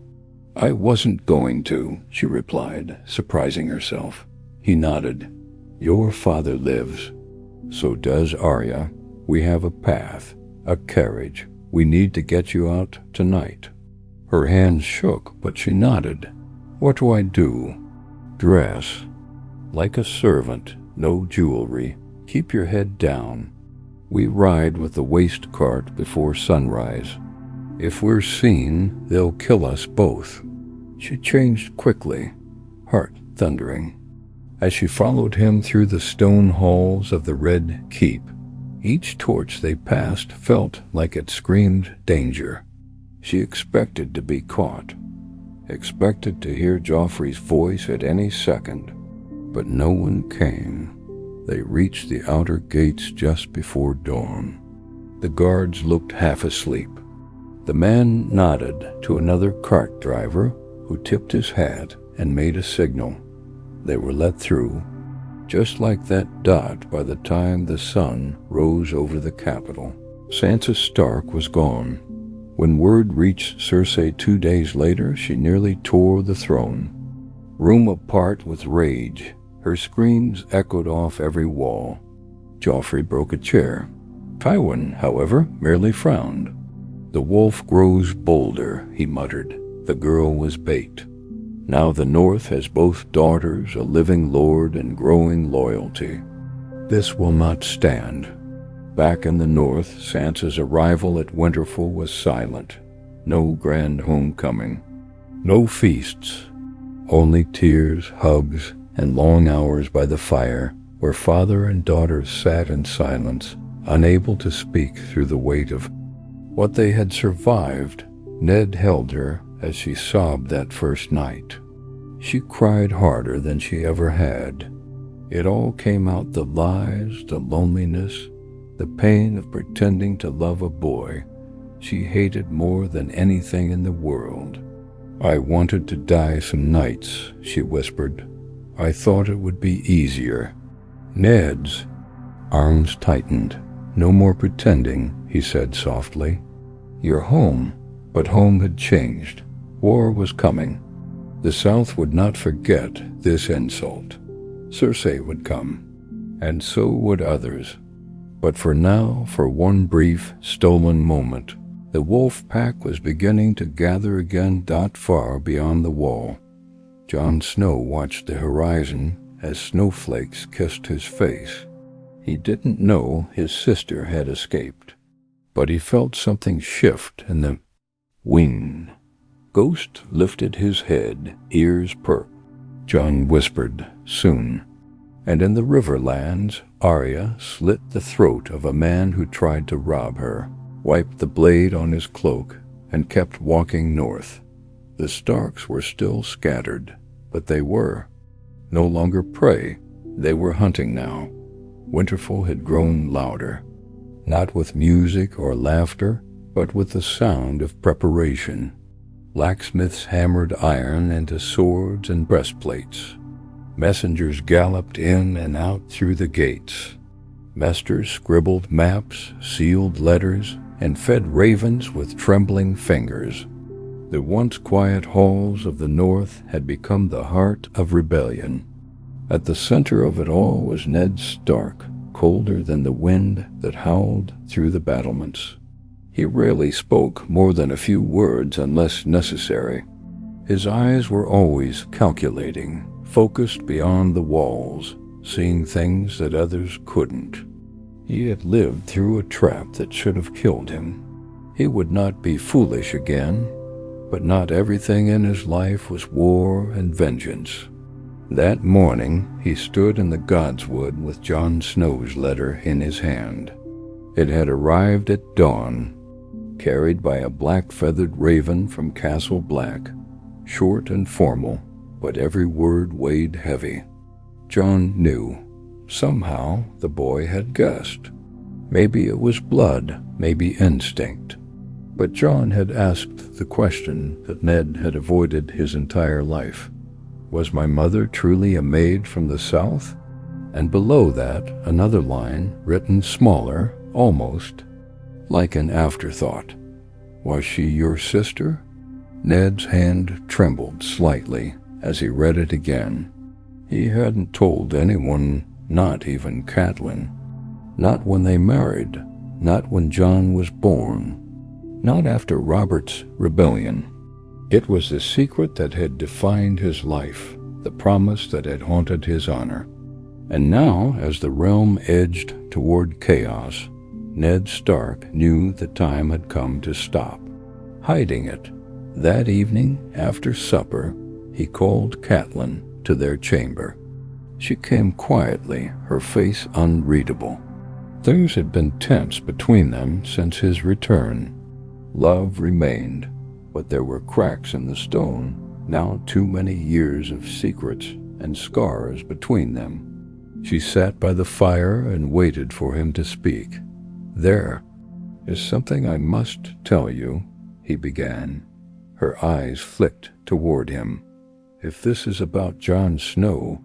"I wasn't going to," she replied, surprising herself. He nodded. "Your father lives. So does Arya. We have a path, a carriage. We need to get you out tonight." Her hands shook, but she nodded. "What do I do?" "Dress. Like a servant, no jewelry. Keep your head down. We ride with the waste cart before sunrise. If we're seen, they'll kill us both." She changed quickly, heart thundering. As she followed him through the stone halls of the Red Keep, each torch they passed felt like it screamed danger. She expected to be caught, expected to hear Joffrey's voice at any second, but no one came. They reached the outer gates just before dawn. The guards looked half asleep. The man nodded to another cart driver, who tipped his hat and made a signal. They were let through, just like that dot by the time the sun rose over the capital. Sansa Stark was gone. When word reached Cersei 2 days later, she nearly tore the throne. Room apart with rage, her screams echoed off every wall. Joffrey broke a chair. Tywin, however, merely frowned. "The wolf grows bolder," he muttered. The girl was baked. Now the North has both daughters, a living lord, and growing loyalty. This will not stand. Back in the North, Sansa's arrival at Winterfell was silent. No grand homecoming. No feasts. Only tears, hugs, and long hours by the fire, where father and daughter sat in silence, unable to speak through the weight of what they had survived. Ned held her as she sobbed that first night. She cried harder than she ever had. It all came out, the lies, the loneliness, the pain of pretending to love a boy she hated more than anything in the world. "I wanted to die some nights," she whispered. "I thought it would be easier." Ned's arms tightened. "No more pretending," he said softly. "You're home." But home had changed. War was coming. The South would not forget this insult. Cersei would come, and so would others. But for now, for one brief, stolen moment, the wolf pack was beginning to gather again not far beyond the wall. Jon Snow watched the horizon as snowflakes kissed his face. He didn't know his sister had escaped, but he felt something shift in the wind. Ghost lifted his head, ears perked. Jon whispered, "Soon." And in the Riverlands, Arya slit the throat of a man who tried to rob her, wiped the blade on his cloak, and kept walking north. The Starks were still scattered, but they were no longer prey. They were hunting now. Winterfell had grown louder, not with music or laughter, but with the sound of preparation. Blacksmiths hammered iron into swords and breastplates. Messengers galloped in and out through the gates. Mesters scribbled maps, sealed letters, and fed ravens with trembling fingers. The once quiet halls of the north had become the heart of rebellion. At the center of it all was Ned Stark, colder than the wind that howled through the battlements. He rarely spoke more than a few words unless necessary. His eyes were always calculating, focused beyond the walls, seeing things that others couldn't. He had lived through a trap that should have killed him. He would not be foolish again, but not everything in his life was war and vengeance. That morning he stood in the Godswood with Jon Snow's letter in his hand. It had arrived at dawn, carried by a black-feathered raven from Castle Black, short and formal, but every word weighed heavy. Jon knew. Somehow the boy had guessed. Maybe it was blood, maybe instinct. But Jon had asked the question that Ned had avoided his entire life. Was my mother truly a maid from the South? And below that, another line, written smaller, almost like an afterthought. Was she your sister? Ned's hand trembled slightly as he read it again. He hadn't told anyone, not even Catelyn. Not when they married, not when Jon was born, not after Robert's rebellion. It was the secret that had defined his life, the promise that had haunted his honor. And now, as the realm edged toward chaos, Ned Stark knew the time had come to stop. Hiding it, that evening, after supper, he called Catelyn to their chamber. She came quietly, her face unreadable. Things had been tense between them since his return. Love remained, but there were cracks in the stone, now too many years of secrets and scars between them. She sat by the fire and waited for him to speak. "There is something I must tell you," he began. Her eyes flicked toward him. "If this is about Jon Snow,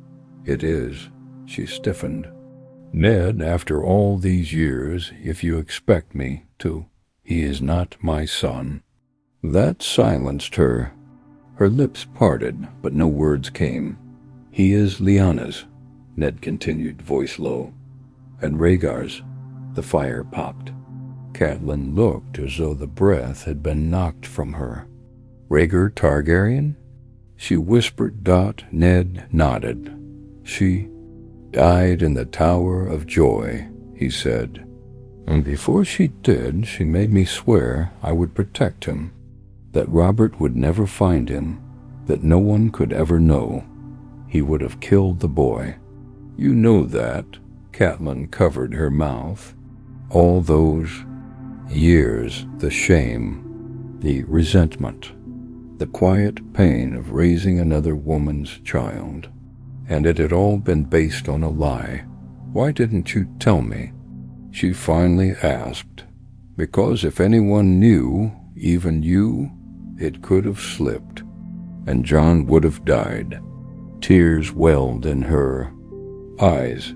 it is." She stiffened. "Ned, after all these years, if you expect me to, he is not my son." That silenced her. Her lips parted, but no words came. "He is Lyanna's," Ned continued, voice low. "And Rhaegar's." The fire popped. Catelyn looked as though the breath had been knocked from her. "Rhaegar Targaryen?" She whispered. Ned nodded. "She died in the Tower of Joy," he said. "And before she did, she made me swear I would protect him, that Robert would never find him, that no one could ever know. He would have killed the boy." "You know that." Catelyn covered her mouth. "All those years, the shame, the resentment, the quiet pain of raising another woman's child. And it had all been based on a lie. Why didn't you tell me?" She finally asked. "Because if anyone knew, even you, it could have slipped." and Jon would have died. Tears welled in her eyes.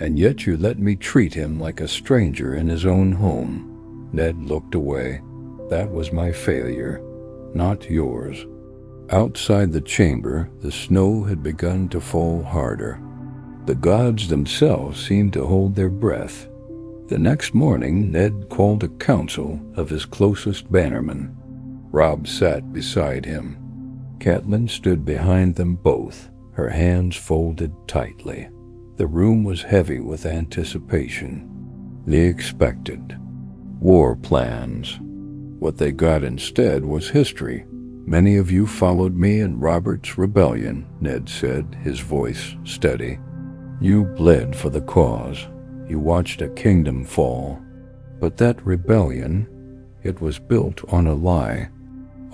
And yet you let me treat him like a stranger in his own home. Ned looked away. That was my failure, not yours. Outside the chamber, the snow had begun to fall harder. The gods themselves seemed to hold their breath. The next morning, Ned called a council of his closest bannermen. Robb sat beside him. Catelyn stood behind them both, her hands folded tightly. The room was heavy with anticipation. The expected. War plans. What they got instead was history. Many of you followed me in Robert's rebellion, Ned said, his voice steady. You bled for the cause. You watched a kingdom fall. But that rebellion, it was built on a lie.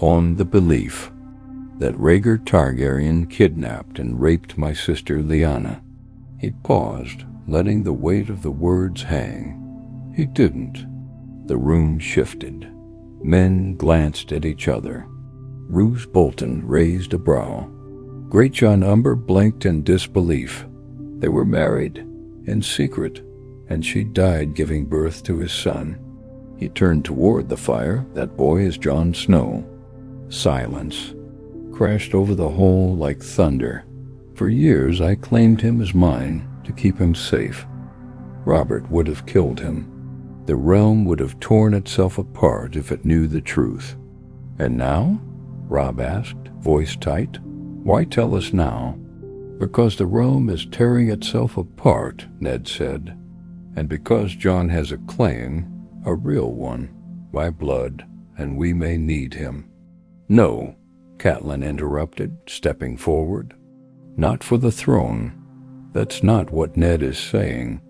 On the belief that Rhaegar Targaryen kidnapped and raped my sister Lyanna. He paused, letting the weight of the words hang. He didn't. The room shifted. Men glanced at each other. Roose Bolton raised a brow. Greatjon Umber blinked in disbelief. They were married, in secret, and she died giving birth to his son. He turned toward the fire. That boy is Jon Snow. Silence crashed over the hall like thunder. For years I claimed him as mine to keep him safe. Robert would have killed him. The realm would have torn itself apart if it knew the truth. And now? Robb asked, voice tight. Why tell us now? Because the realm is tearing itself apart, Ned said. And because Jon has a claim, a real one, by blood, and we may need him. No, Catelyn interrupted, stepping forward. Not for the throne. That's not what Ned is saying.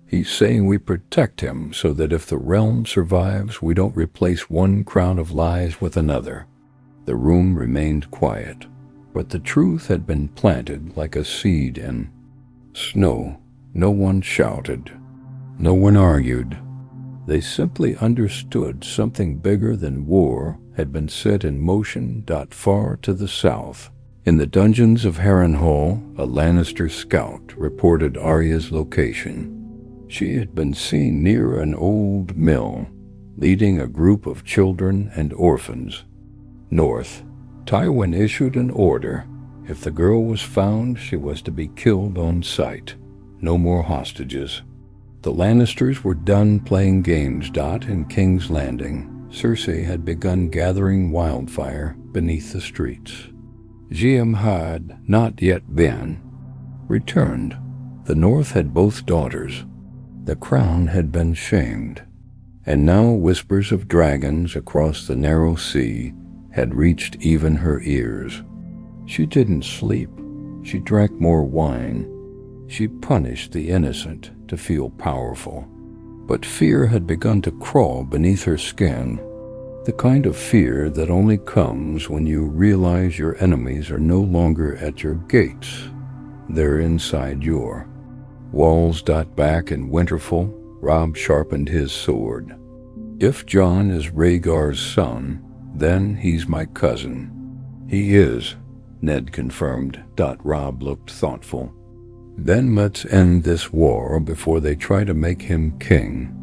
He's saying we protect him so that if the realm survives, we don't replace one crown of lies with another. The room remained quiet, but the truth had been planted like a seed in snow. No one shouted. No one argued. They simply understood something bigger than war had been set in motion far to the south. In the dungeons of Harrenhal, a Lannister scout reported Arya's location. She had been seen near an old mill, leading a group of children and orphans. North, Tywin issued an order. If the girl was found, she was to be killed on sight. No more hostages. The Lannisters were done playing games. In King's Landing, Cersei had begun gathering wildfire beneath the streets. Jiam had not yet been returned. The North had both daughters. The crown had been shamed. And now whispers of dragons across the narrow sea had reached even her ears. She didn't sleep. She drank more wine. She punished the innocent to feel powerful. But fear had begun to crawl beneath her skin. The kind of fear that only comes when you realize your enemies are no longer at your gates. They're inside your walls. Back in Winterfell, Robb sharpened his sword. If Jon is Rhaegar's son, then he's my cousin. He is, Ned confirmed. Robb looked thoughtful. Then let's end this war before they try to make him king.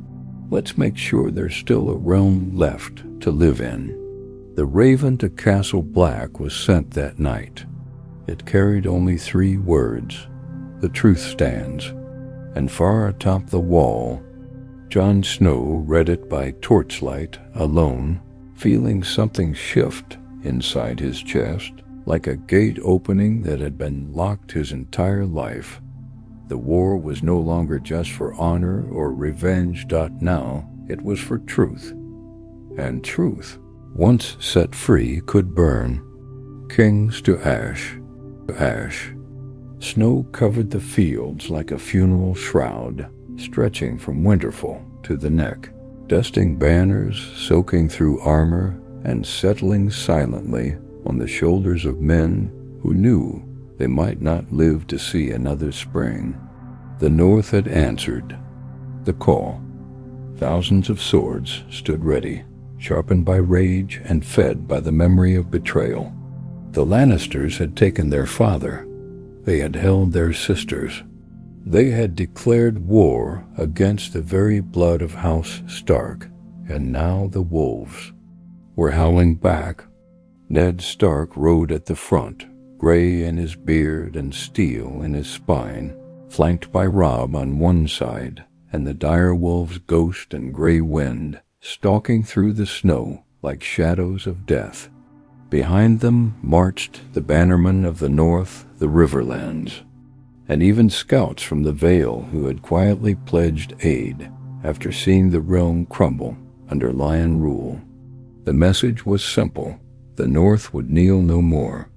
Let's make sure there's still a realm left to live in. The raven to Castle Black was sent that night. It carried only 3 words. The truth stands. And far atop the wall, Jon Snow read it by torchlight, alone, feeling something shift inside his chest, like a gate opening that had been locked his entire life. The war was no longer just for honor or revenge. Now it was for truth. And truth, once set free, could burn. Kings to ash. Snow covered the fields like a funeral shroud, stretching from Winterfell to the neck, dusting banners, soaking through armor, and settling silently on the shoulders of men who knew they might not live to see another spring. The North had answered the call. Thousands of swords stood ready, sharpened by rage and fed by the memory of betrayal. The Lannisters had taken their father. They had held their sisters. They had declared war against the very blood of House Stark, and now the wolves were howling back. Ned Stark rode at the front, gray in his beard and steel in his spine, flanked by Robb on one side, and the direwolves Ghost and Grey Wind stalking through the snow like shadows of death. Behind them marched the bannermen of the north, the Riverlands, and even scouts from the Vale who had quietly pledged aid after seeing the realm crumble under Lion rule. The message was simple. The North would kneel no more.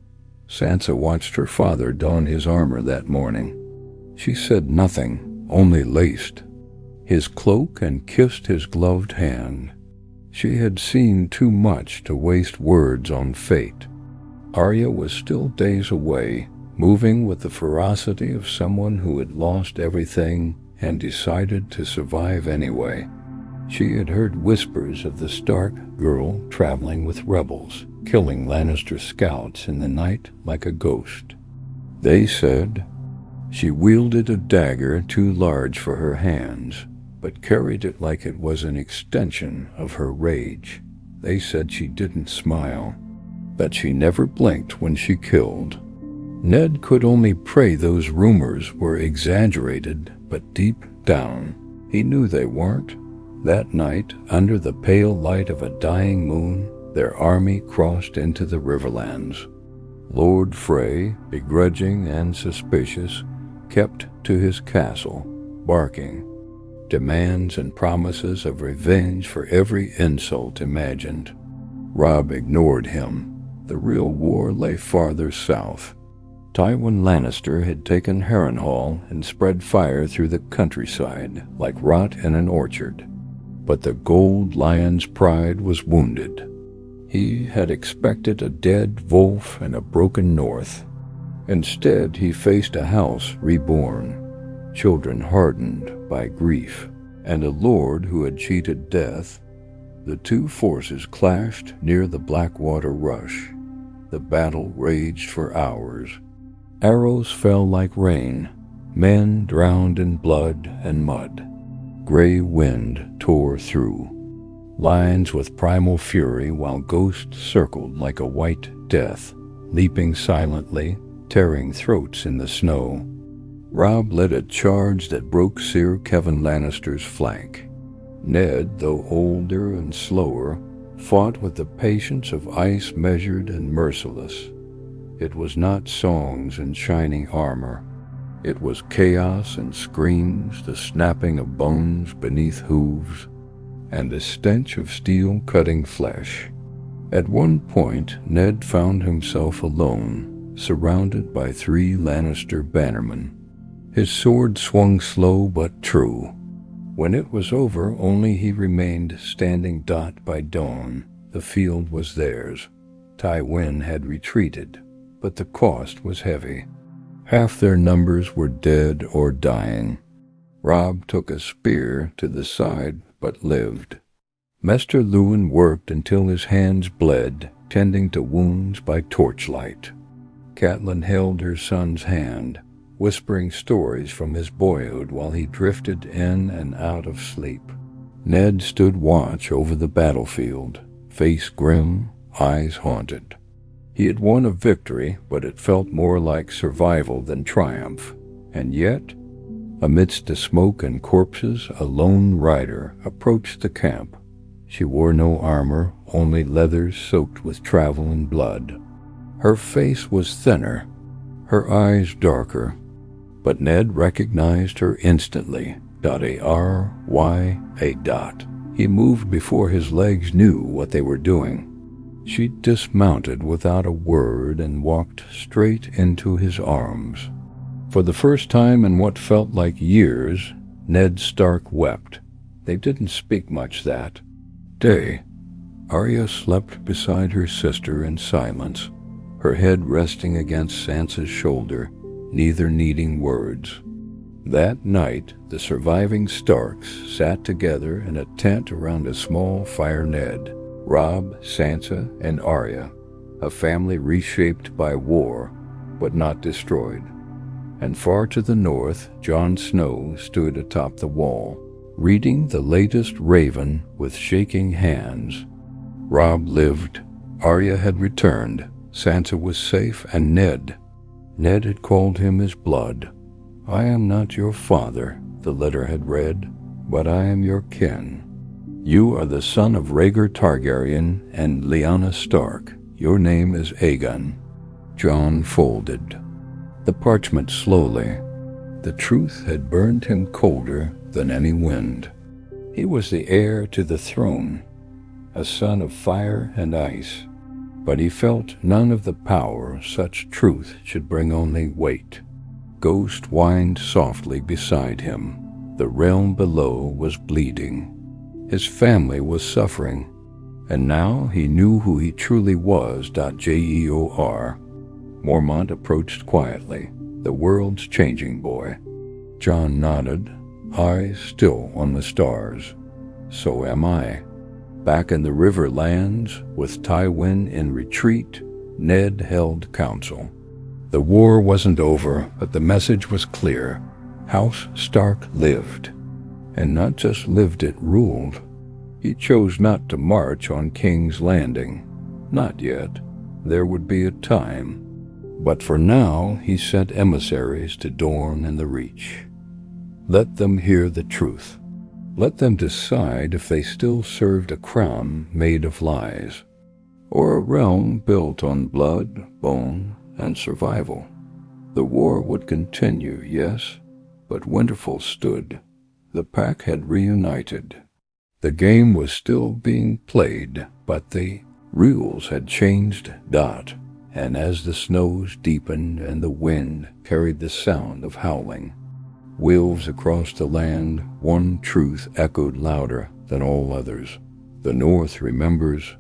Sansa watched her father don his armor that morning. She said nothing, only laced his cloak and kissed his gloved hand. She had seen too much to waste words on fate. Arya was still days away, moving with the ferocity of someone who had lost everything and decided to survive anyway. She had heard whispers of the Stark girl traveling with rebels, killing Lannister scouts in the night like a ghost. They said she wielded a dagger too large for her hands, but carried it like it was an extension of her rage. They said she didn't smile, that she never blinked when she killed. Ned could only pray those rumors were exaggerated, but deep down, he knew they weren't. That night, under the pale light of a dying moon, their army crossed into the Riverlands. Lord Frey, begrudging and suspicious, kept to his castle, barking demands and promises of revenge for every insult imagined. Robb ignored him. The real war lay farther south. Tywin Lannister had taken Harrenhal and spread fire through the countryside like rot in an orchard. But the Gold Lion's pride was wounded. He had expected a dead wolf and a broken north. Instead, he faced a house reborn, children hardened by grief, and a lord who had cheated death. The two forces clashed near the Blackwater Rush. The battle raged for hours. Arrows fell like rain. Men drowned in blood and mud. Grey wind tore through. Lines with primal fury, while Ghost circled like a white death, leaping silently, tearing throats in the snow. Robb led a charge that broke Sir Kevan Lannister's flank. Ned, though older and slower, fought with the patience of ice measured and merciless. It was not songs and shining armor. It was chaos and screams, the snapping of bones beneath hooves, and the stench of steel cutting flesh. At one point, Ned found himself alone, surrounded by 3 Lannister bannermen. His sword swung slow but true. When it was over, only he remained standing dot by dawn. The field was theirs. Tywin had retreated, but the cost was heavy. Half their numbers were dead or dying. Robb took a spear to the side, but lived. Maester Luwin worked until his hands bled, tending to wounds by torchlight. Catelyn held her son's hand, whispering stories from his boyhood while he drifted in and out of sleep. Ned stood watch over the battlefield, face grim, eyes haunted. He had won a victory, but it felt more like survival than triumph. And yet, amidst the smoke and corpses, a lone rider approached the camp. She wore no armor, only leathers soaked with travel and blood. Her face was thinner, her eyes darker, but Ned recognized her instantly. Arya. He moved before his legs knew what they were doing. She dismounted without a word and walked straight into his arms. For the first time in what felt like years, Ned Stark wept. They didn't speak much that day. Arya slept beside her sister in silence, her head resting against Sansa's shoulder, neither needing words. That night, the surviving Starks sat together in a tent around a small fire. Ned, Robb, Sansa, and Arya. a family reshaped by war, but not destroyed. And far to the north, Jon Snow stood atop the wall, reading the latest Raven with shaking hands. Robb lived, Arya had returned, Sansa was safe, and Ned had called him his blood. "I am not your father," the letter had read, "but I am your kin. You are the son of Rhaegar Targaryen and Lyanna Stark. Your name is Aegon." Jon folded the parchment slowly. The truth had burned him colder than any wind. He was the heir to the throne, a son of fire and ice, but he felt none of the power such truth should bring, only weight. Ghost whined softly beside him. The realm below was bleeding. His family was suffering, and now he knew who he truly was. Jor. Mormont approached quietly, the world's changing boy. Jon nodded, eyes still on the stars. "So am I." Back in the Riverlands, with Tywin in retreat, Ned held council. The war wasn't over, but the message was clear. House Stark lived. And not just lived, it ruled. He chose not to march on King's Landing. Not yet. There would be a time. But for now, he sent emissaries to Dorne and the Reach. Let them hear the truth. Let them decide if they still served a crown made of lies, or a realm built on blood, bone, and survival. The war would continue, yes, but Winterfell stood. The pack had reunited. The game was still being played, but the rules had changed. And as the snows deepened and the wind carried the sound of howling wolves across the land, one truth echoed louder than all others. The North remembers,